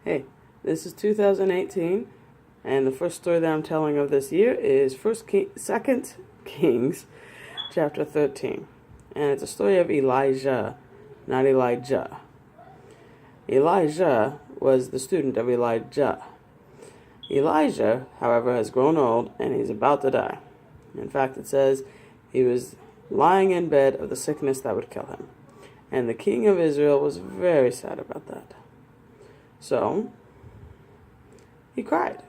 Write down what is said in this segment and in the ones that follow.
Hey, this is 2018, and the first story that I'm telling of this year is 2 Kings, chapter 13. And it's a story of Elijah, not Elijah. Elijah was the student of Elijah. Elijah, however, has grown old, and he's about to die. In fact, it says he was lying in bed of the sickness that would kill him. And the king of Israel was very sad about that. So, he cried.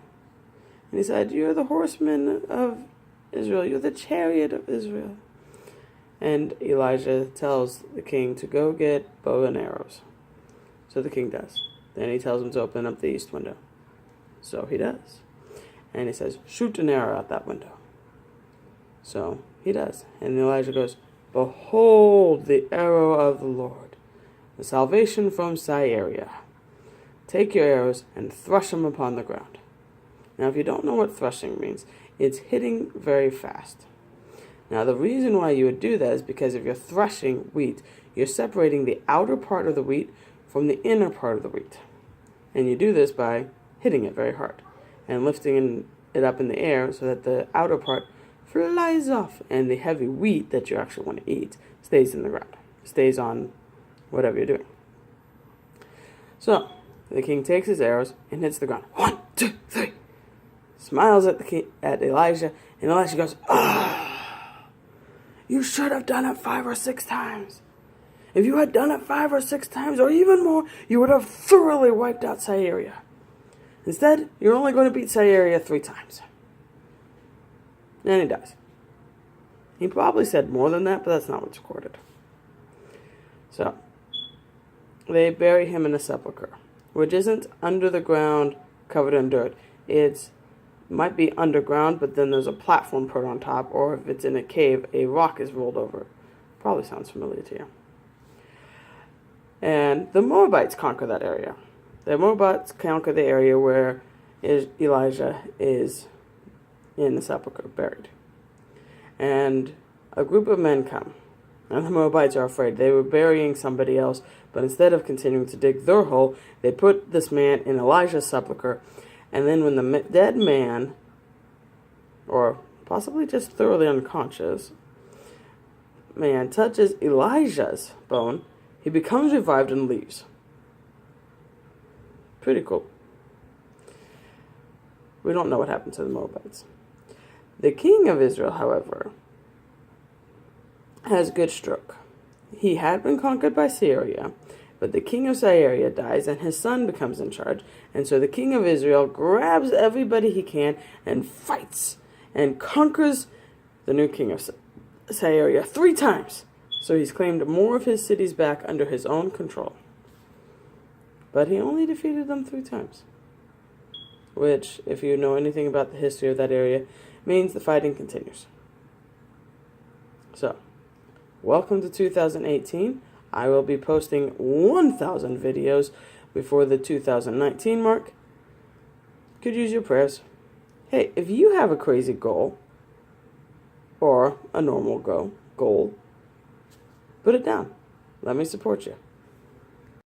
And he said, "You're the horseman of Israel. You're the chariot of Israel." And Elijah tells the king to go get bow and arrows. So the king does. Then he tells him to open up the east window. So he does. And he says, "Shoot an arrow out that window." So he does. And Elijah goes, "Behold the arrow of the Lord, the salvation from Syria. Take your arrows and thrush them upon the ground." Now, if you don't know what threshing means, it's hitting very fast. Now, the reason why you would do that is because if you're threshing wheat, you're separating the outer part of the wheat from the inner part of the wheat. And you do this by hitting it very hard and lifting it up in the air so that the outer part flies off and the heavy wheat that you actually want to eat stays in the ground, stays on whatever you're doing. So, the king takes his arrows and hits the ground. 1, 2, 3. Smiles at Elisha, and Elisha goes, "Ah, you should have done it 5 or 6 times. If you had done it 5 or 6 times, or even more, you would have thoroughly wiped out Syria. Instead, you're only going to beat Syria 3 times." And he dies. He probably said more than that, but that's not what's recorded. So, they bury him in a sepulcher, which isn't under the ground, covered in dirt. It might be underground, but then there's a platform put on top, or if it's in a cave, a rock is rolled over it. Probably sounds familiar to you. And the Moabites conquer that area. The Moabites conquer the area where Elijah is in the sepulcher, buried. And a group of men come. And the Moabites are afraid. They were burying somebody else, but instead of continuing to dig their hole, they put this man in Elijah's sepulcher. And then when the dead man, or possibly just thoroughly unconscious, man touches Elijah's bone, he becomes revived and leaves. Pretty cool. We don't know what happened to the Moabites. The king of Israel, however, has good stroke. He had been conquered by Syria, but the king of Syria dies and his son becomes in charge. And so the king of Israel grabs everybody he can and fights and conquers the new king of Syria 3 times. So he's claimed more of his cities back under his own control. But he only defeated them 3 times. Which, if you know anything about the history of that area, means the fighting continues. So, welcome to 2018. I will be posting 1,000 videos before the 2019 mark. Could use your prayers. Hey, if you have a crazy goal, or a normal goal, put it down. Let me support you.